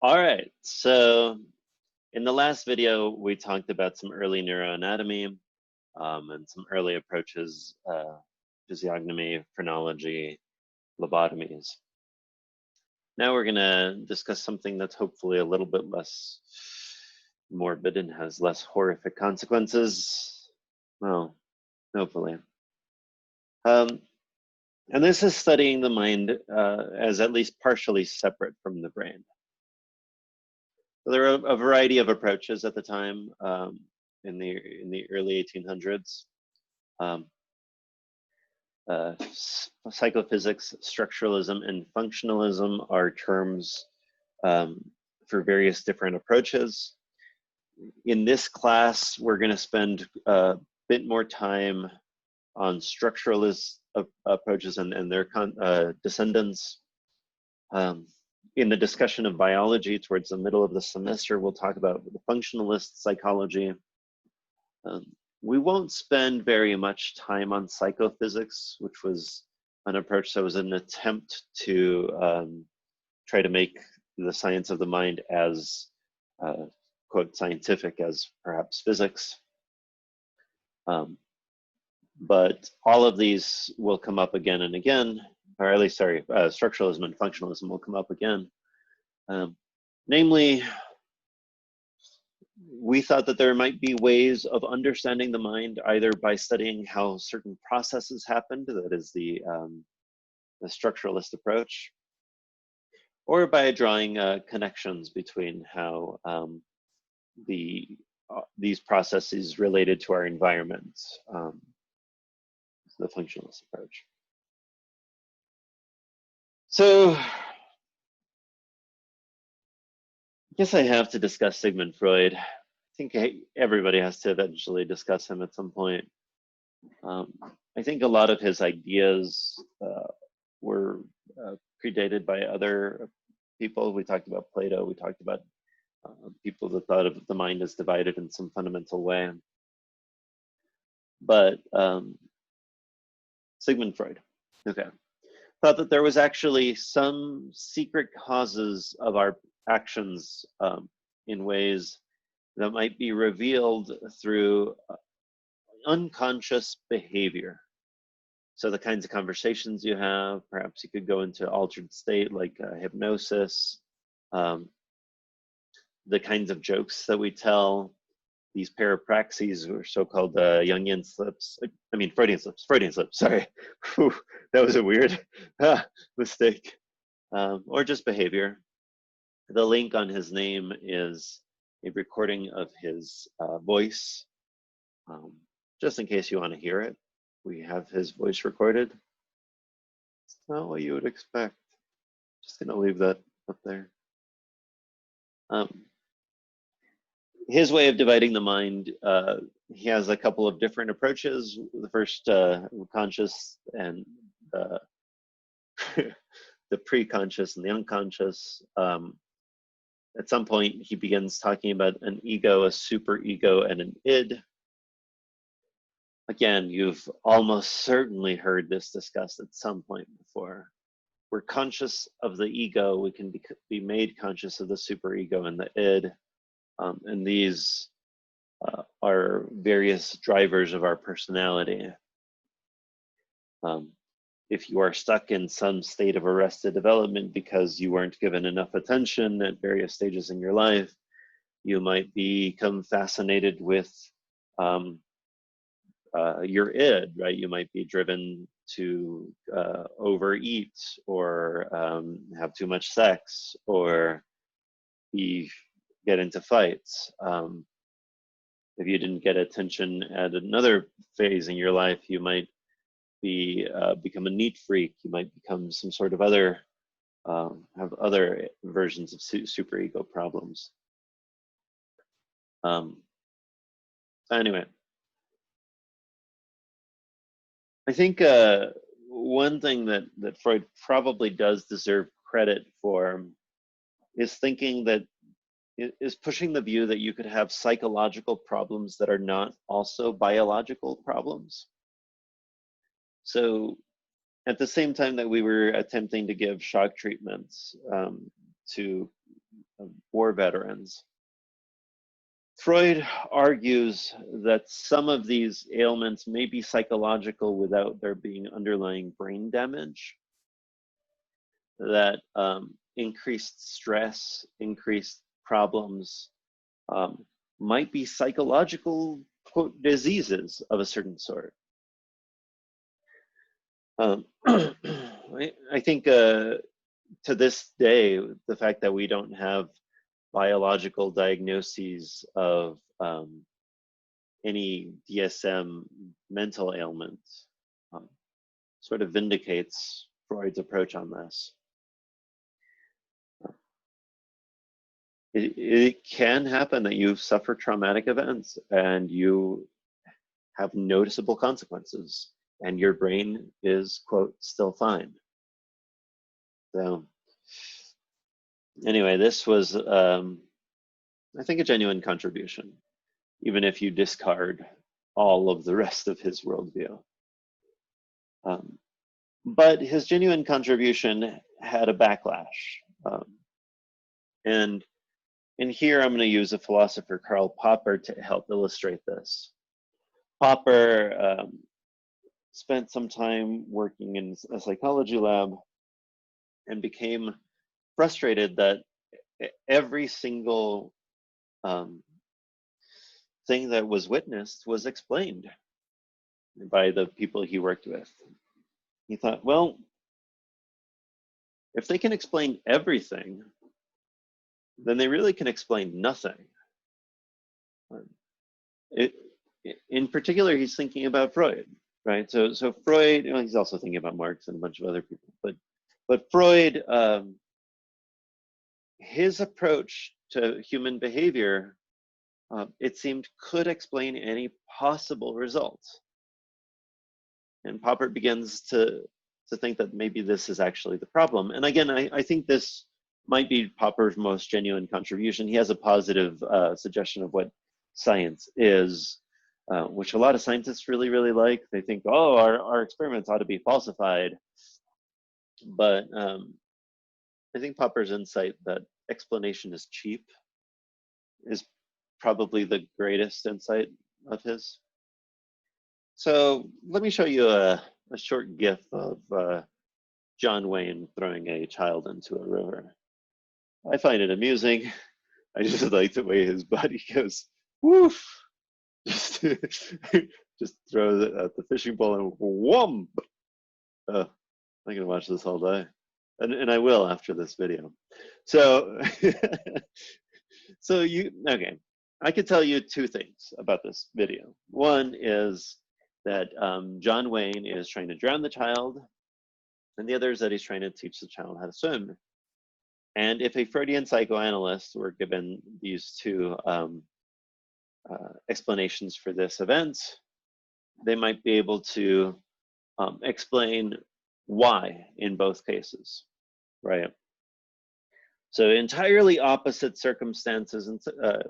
All right, so in the last video, we talked about some early neuroanatomy and some early approaches, physiognomy, phrenology, lobotomies. Now we're going to discuss something that's hopefully a little bit less morbid and has less horrific consequences. Well, hopefully. And this is studying the mind as at least partially separate from the brain. So there are a variety of approaches at the time in the early 1800s. Psychophysics, structuralism, and functionalism are terms for various different approaches. In this class, we're going to spend a bit more time on structuralist approaches and their descendants. In the discussion of biology towards the middle of the semester, we'll talk about the functionalist psychology. We won't spend very much time on psychophysics, which was an approach that was an attempt to try to make the science of the mind as, quote, scientific as perhaps physics. But all of these will come up again and again, or at least, sorry, structuralism and functionalism will come up again. Namely, we thought that there might be ways of understanding the mind either by studying how certain processes happened, that is the structuralist approach, or by drawing connections between how these processes related to our environment, the functionalist approach. So I guess I have to discuss Sigmund Freud. I think everybody has to eventually discuss him at some point. I think a lot of his ideas were predated by other people. We talked about Plato. We talked about people that thought of the mind as divided in some fundamental way. But Sigmund Freud, okay, thought that there was actually some secret causes of our actions in ways that might be revealed through unconscious behavior. So the kinds of conversations you have, perhaps you could go into altered state like hypnosis, the kinds of jokes that we tell, these parapraxes or so-called Jungian slips, Freudian slips, sorry. Whew, that was a weird mistake. Or just behavior. The link on his name is a recording of his voice. Just in case you want to hear it, we have his voice recorded. It's not what you would expect. Just gonna leave that up there. His way of dividing the mind, he has a couple of different approaches. The first, conscious and the pre-conscious and the unconscious. At some point, he begins talking about an ego, a superego, and an id. Again, you've almost certainly heard this discussed at some point before. We're conscious of the ego. We can be made conscious of the superego and the id. And these are various drivers of our personality. If you are stuck in some state of arrested development because you weren't given enough attention at various stages in your life, you might become fascinated with your id, right? You might be driven to overeat or have too much sex or get into fights. If you didn't get attention at another phase in your life, you might become a neat freak. You might become some sort of other, have other versions of superego problems. Anyway, I think one thing that Freud probably does deserve credit for is thinking that is pushing the view that you could have psychological problems that are not also biological problems. So at the same time that we were attempting to give shock treatments to war veterans. Freud argues that some of these ailments may be psychological without there being underlying brain damage, that increased stress, increased problems might be psychological, quote, diseases of a certain sort. I think to this day, the fact that we don't have biological diagnoses of any DSM mental ailment sort of vindicates Freud's approach on this. It can happen that you suffer traumatic events and you have noticeable consequences and your brain is, quote, still fine. So anyway, this was, I think, a genuine contribution, even if you discard all of the rest of his worldview. But his genuine contribution had a backlash. And here I'm going to use a philosopher, Karl Popper, to help illustrate this. Popper spent some time working in a psychology lab and became frustrated that every single thing that was witnessed was explained by the people he worked with. He thought, well, if they can explain everything, then they really can explain nothing. In particular, he's thinking about Freud, right? So Freud, you know, he's also thinking about Marx and a bunch of other people, but Freud, his approach to human behavior, it seemed, could explain any possible results. And Popper begins to think that maybe this is actually the problem. And again, I think this might be Popper's most genuine contribution. He has a positive suggestion of what science is, which a lot of scientists really, really like. They think, oh, our experiments ought to be falsified. But I think Popper's insight that explanation is cheap is probably the greatest insight of his. So let me show you a short GIF of John Wayne throwing a child into a river. I find it amusing. I just like the way his body goes, woof, just throws it at the fishing pole and whomp. I'm gonna watch this all day, and I will after this video. So, okay. I could tell you two things about this video. One is that John Wayne is trying to drown the child, and the other is that he's trying to teach the child how to swim. And if a Freudian psychoanalyst were given these two explanations for this event, they might be able to explain why in both cases, right? So entirely opposite circumstances and the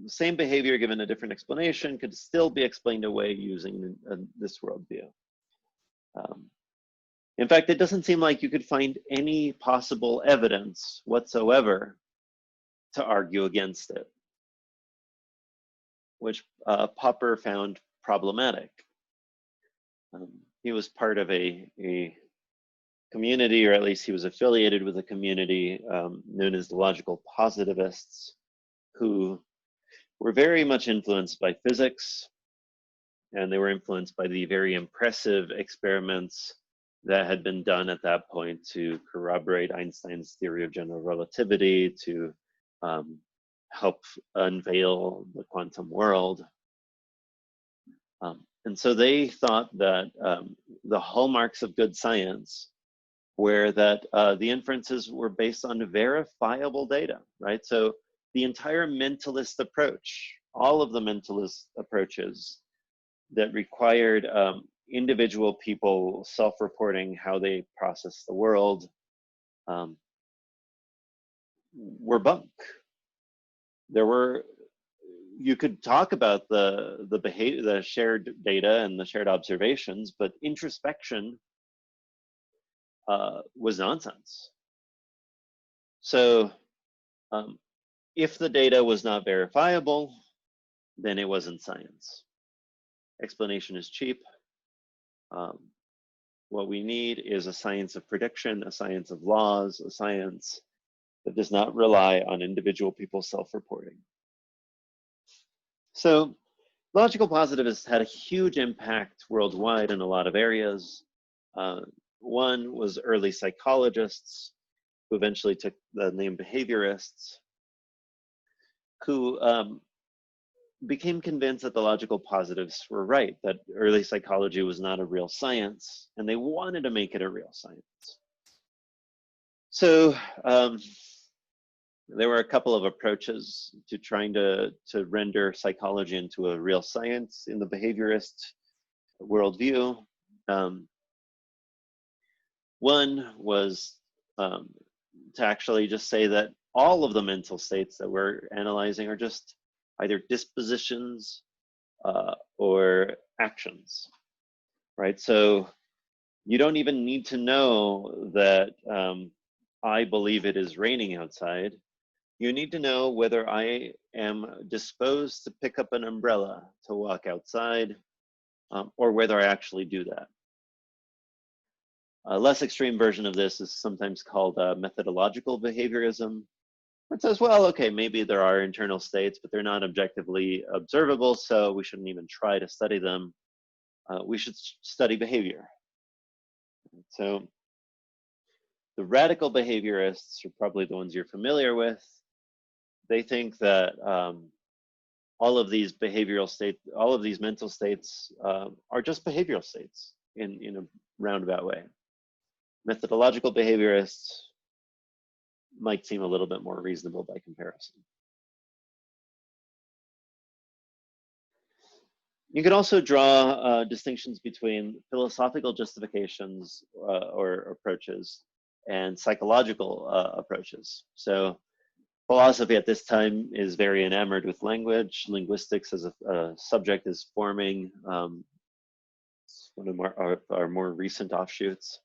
same behavior given a different explanation could still be explained away using this worldview. In fact, it doesn't seem like you could find any possible evidence whatsoever to argue against it, which Popper found problematic. He was part of a community, or at least he was affiliated with a community known as the logical positivists, who were very much influenced by physics, and they were influenced by the very impressive experiments that had been done at that point to corroborate Einstein's theory of general relativity, to help unveil the quantum world. And so they thought that the hallmarks of good science were that the inferences were based on verifiable data, right? So the entire mentalist approach, all of the mentalist approaches that required individual people self-reporting how they process the world were bunk. You could talk about the behavior, the shared data and the shared observations, but introspection was nonsense. So If the data was not verifiable, then it wasn't science. Explanation is cheap. What we need is a science of prediction, a science of laws, a science that does not rely on individual people's self-reporting. So logical positivists had a huge impact worldwide in a lot of areas. One was early psychologists, who eventually took the name behaviorists, who became convinced that the logical positives were right, that early psychology was not a real science, and they wanted to make it a real science. So there were a couple of approaches to trying to render psychology into a real science in the behaviorist worldview. One was to actually just say that all of the mental states that we're analyzing are just either dispositions or actions, right? So you don't even need to know that I believe it is raining outside. You need to know whether I am disposed to pick up an umbrella to walk outside or whether I actually do that. A less extreme version of this is sometimes called methodological behaviorism. It says, well, okay, maybe there are internal states, but they're not objectively observable, so we shouldn't even try to study them. We should study behavior. So the radical behaviorists are probably the ones you're familiar with. They think that all of these behavioral states, all of these mental states are just behavioral states in a roundabout way. Methodological behaviorists might seem a little bit more reasonable by comparison. You could also draw distinctions between philosophical justifications or approaches and psychological approaches. So philosophy at this time is very enamored with language. Linguistics as a subject is forming. It's one of our more recent offshoots.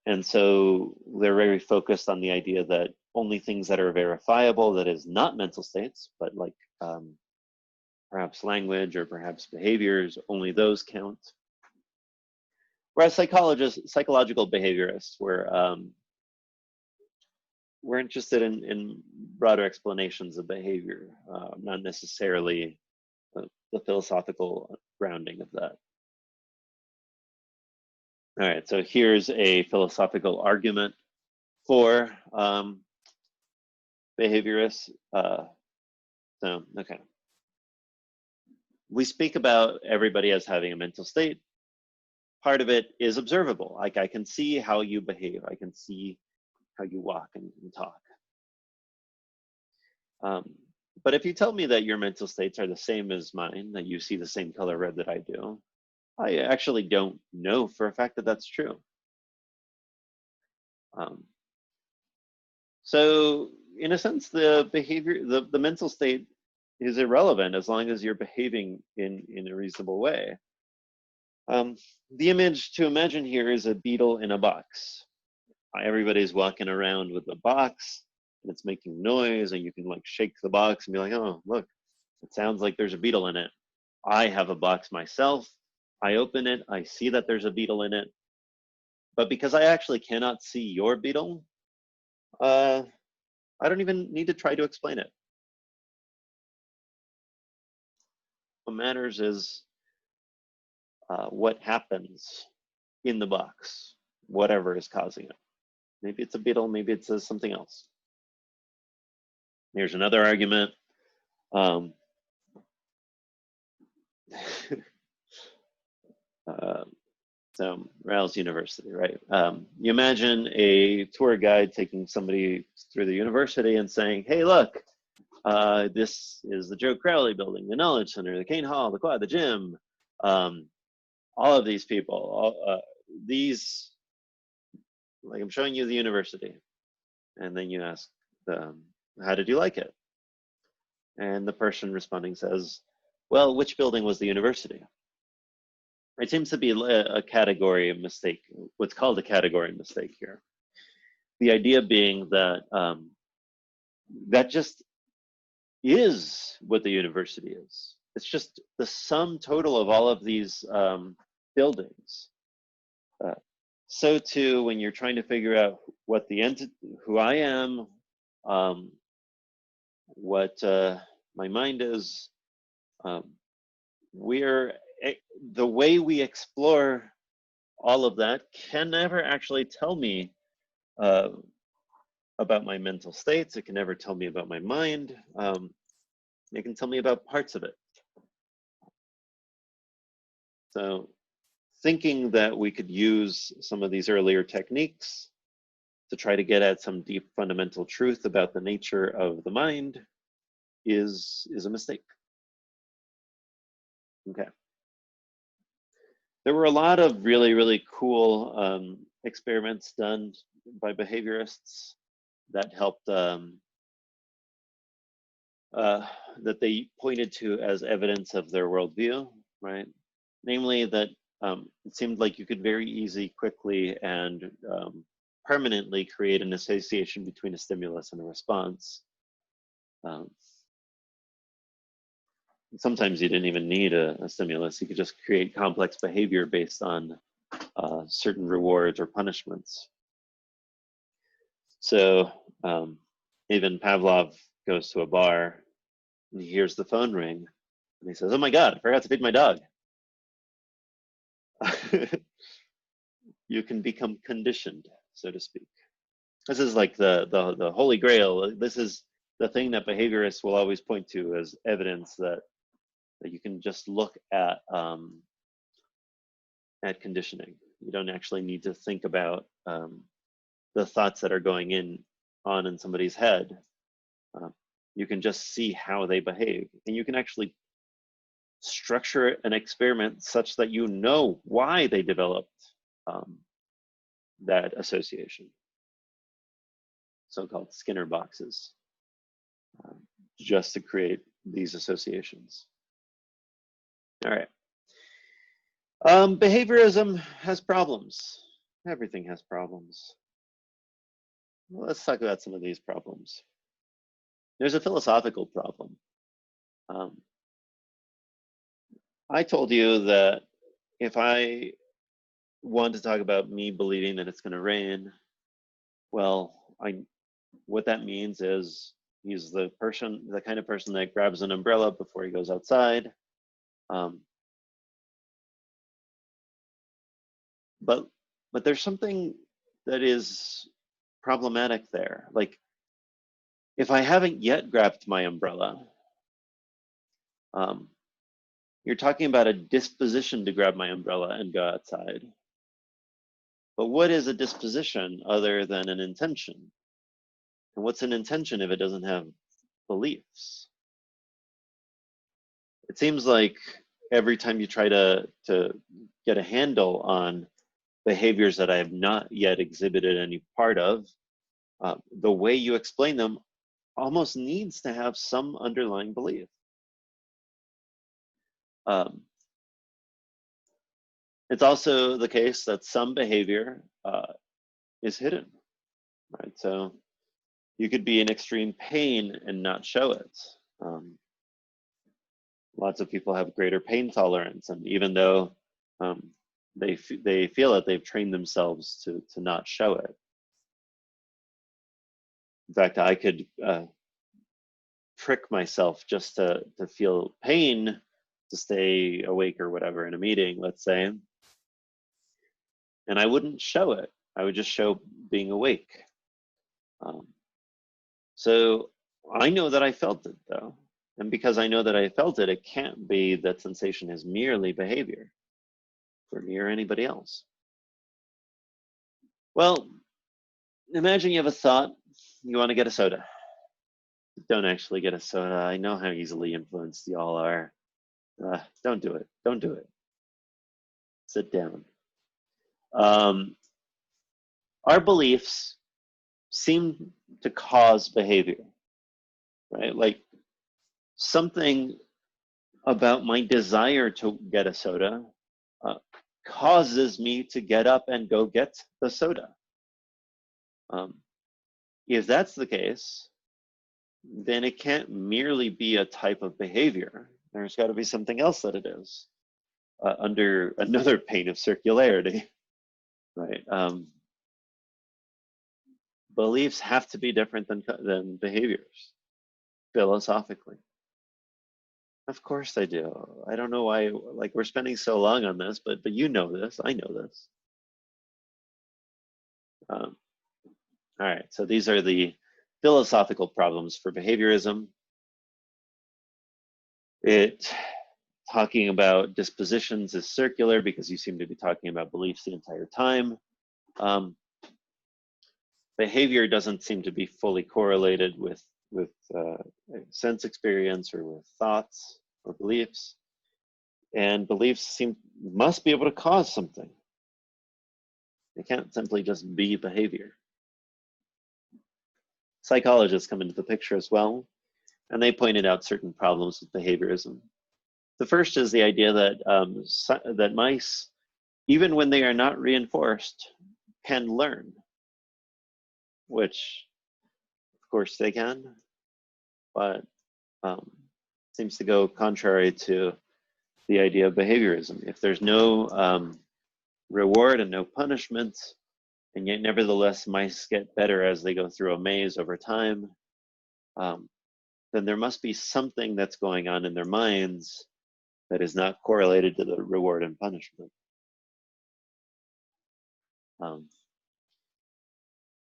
And so they're very focused on the idea that only things that are verifiable, that is not mental states, but like perhaps language or perhaps behaviors, only those count. Whereas psychological behaviorists were interested in broader explanations of behavior, not necessarily the philosophical grounding of that. All right, so here's a philosophical argument for behaviorists. Okay. We speak about everybody as having a mental state. Part of it is observable. Like I can see how you behave. I can see how you walk and talk. But if you tell me that your mental states are the same as mine, that you see the same color red that I do, I actually don't know for a fact that that's true. So in a sense, the behavior, the mental state is irrelevant as long as you're behaving in a reasonable way. The image to imagine here is a beetle in a box. Everybody's walking around with a box and it's making noise, and you can like shake the box and be like, oh, look, it sounds like there's a beetle in it. I have a box myself. I open it, I see that there's a beetle in it. But because I actually cannot see your beetle, I don't even need to try to explain it. What matters is what happens in the box, whatever is causing it. Maybe it's a beetle, maybe it's something else. Here's another argument. So Ral's University, right? You imagine a tour guide taking somebody through the university and saying, hey, look, this is the Joe Crowley building, the Knowledge Center, the Kane Hall, the Quad, the gym, all of these people, these, like I'm showing you the university. And then you ask, how did you like it? And the person responding says, well, which building was the university? It seems to be a category mistake, what's called a category mistake here. The idea being that that just is what the university is. It's just the sum total of all of these buildings. So too, when you're trying to figure out what the entity, who I am, what my mind is, the way we explore all of that can never actually tell me about my mental states. It can never tell me about my mind. It can tell me about parts of it. So thinking that we could use some of these earlier techniques to try to get at some deep fundamental truth about the nature of the mind is a mistake. Okay. There were a lot of really, really cool experiments done by behaviorists that helped, that they pointed to as evidence of their worldview, right? Namely that it seemed like you could very easily, quickly, and permanently create an association between a stimulus and a response. Sometimes you didn't even need a stimulus. You could just create complex behavior based on certain rewards or punishments. So even Pavlov goes to a bar and he hears the phone ring and he says, "Oh my God, I forgot to feed my dog." You can become conditioned, so to speak. This is like the holy grail. This is the thing that behaviorists will always point to as evidence that you can just look at conditioning. You don't actually need to think about the thoughts that are going on in somebody's head. You can just see how they behave, and you can actually structure an experiment such that you know why they developed that association, so-called Skinner boxes, just to create these associations. All right. Behaviorism has problems. Everything has problems. Well, let's talk about some of these problems. There's a philosophical problem. I told you that if I want to talk about me believing that it's going to rain, well, what that means is he's the kind of person that grabs an umbrella before he goes outside. But there's something that is problematic there. Like, if I haven't yet grabbed my umbrella, you're talking about a disposition to grab my umbrella and go outside. But what is a disposition other than an intention? And what's an intention if it doesn't have beliefs? It seems like every time you try to get a handle on behaviors that I have not yet exhibited any part of, the way you explain them almost needs to have some underlying belief. It's also the case that some behavior is hidden, right? So you could be in extreme pain and not show it. Lots of people have greater pain tolerance, and even though they feel that they've trained themselves to not show it. In fact, I could trick myself just to feel pain to stay awake or whatever in a meeting, let's say, and I wouldn't show it. I would just show being awake. So I know that I felt it, though. And because I know that I felt it, it can't be that sensation is merely behavior for me or anybody else. Well, imagine you have a thought, you want to get a soda. Don't actually get a soda. I know how easily influenced y'all are. Don't do it. Don't do it. Sit down. Our beliefs seem to cause behavior, right? Like, something about my desire to get a soda causes me to get up and go get the soda. if that's the case, then it can't merely be a type of behavior. There's got to be something else that it is, under another pane of circularity, right? Beliefs have to be different than behaviors, philosophically. Of course they do. I don't know why, like, we're spending so long on this, but you know this, I know this. All right, so these are the philosophical problems for behaviorism. Talking about dispositions is circular because you seem to be talking about beliefs the entire time. Behavior doesn't seem to be fully correlated with sense experience or with thoughts or beliefs. And beliefs must be able to cause something. They can't simply just be behavior. Psychologists come into the picture as well, and they pointed out certain problems with behaviorism. The first is the idea that that mice, even when they are not reinforced, can learn, which of course they can, but seems to go contrary to the idea of behaviorism. If there's no reward and no punishment, and yet nevertheless mice get better as they go through a maze over time, then there must be something that's going on in their minds that is not correlated to the reward and punishment.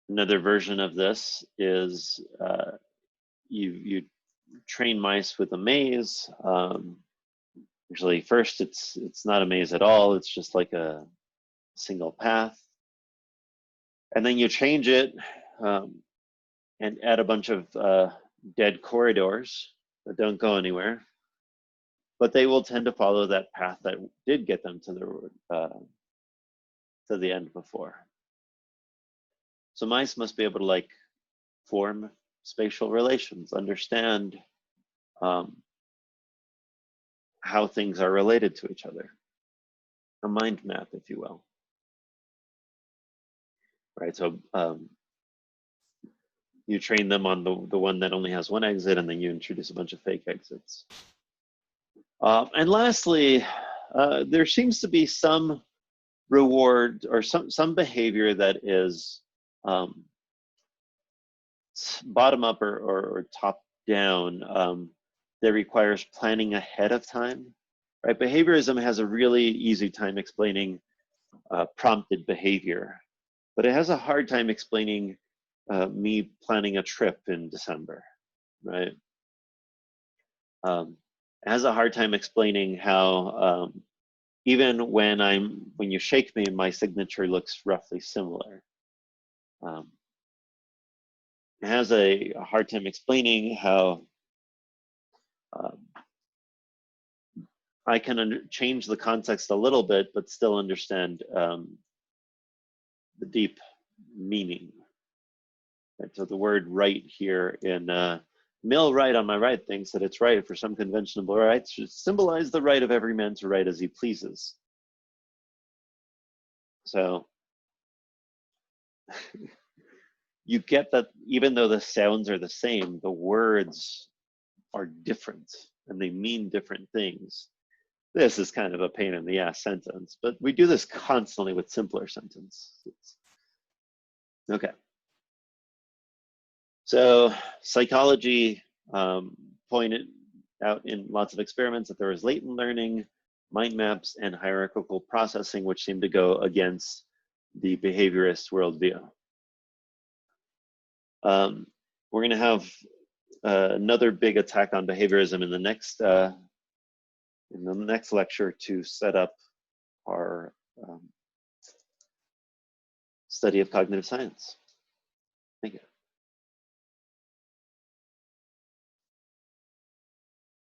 Another version of this is you train mice with a maze. Usually first it's not a maze at all, it's just like a single path. And then you change it and add a bunch of dead corridors that don't go anywhere. But they will tend to follow that path that did get them to the end before. So mice must be able to, like, form spatial relations, understand how things are related to each other. A mind map, if you will. Right, so you train them on the one that only has one exit, and then you introduce a bunch of fake exits. And lastly, there seems to be some reward or some behavior that is bottom up or top down, that requires planning ahead of time, right? Behaviorism has a really easy time explaining prompted behavior, but it has a hard time explaining me planning a trip in December, right? It has a hard time explaining how even when you shake me, my signature looks roughly similar. It has a hard time explaining how I can change the context a little bit, but still understand the deep meaning. And so the word right here in Mill Right on my right thinks that it's right for some conventional rights should symbolize the right of every man to write as he pleases. So you get that even though the sounds are the same, the words are different and they mean different things. This is kind of a pain in the ass sentence, but we do this constantly with simpler sentences. Okay. So psychology pointed out in lots of experiments that there was latent learning, mind maps, and hierarchical processing, which seem to go against the behaviorist worldview. We're going to have another big attack on behaviorism in the next lecture to set up our study of cognitive science.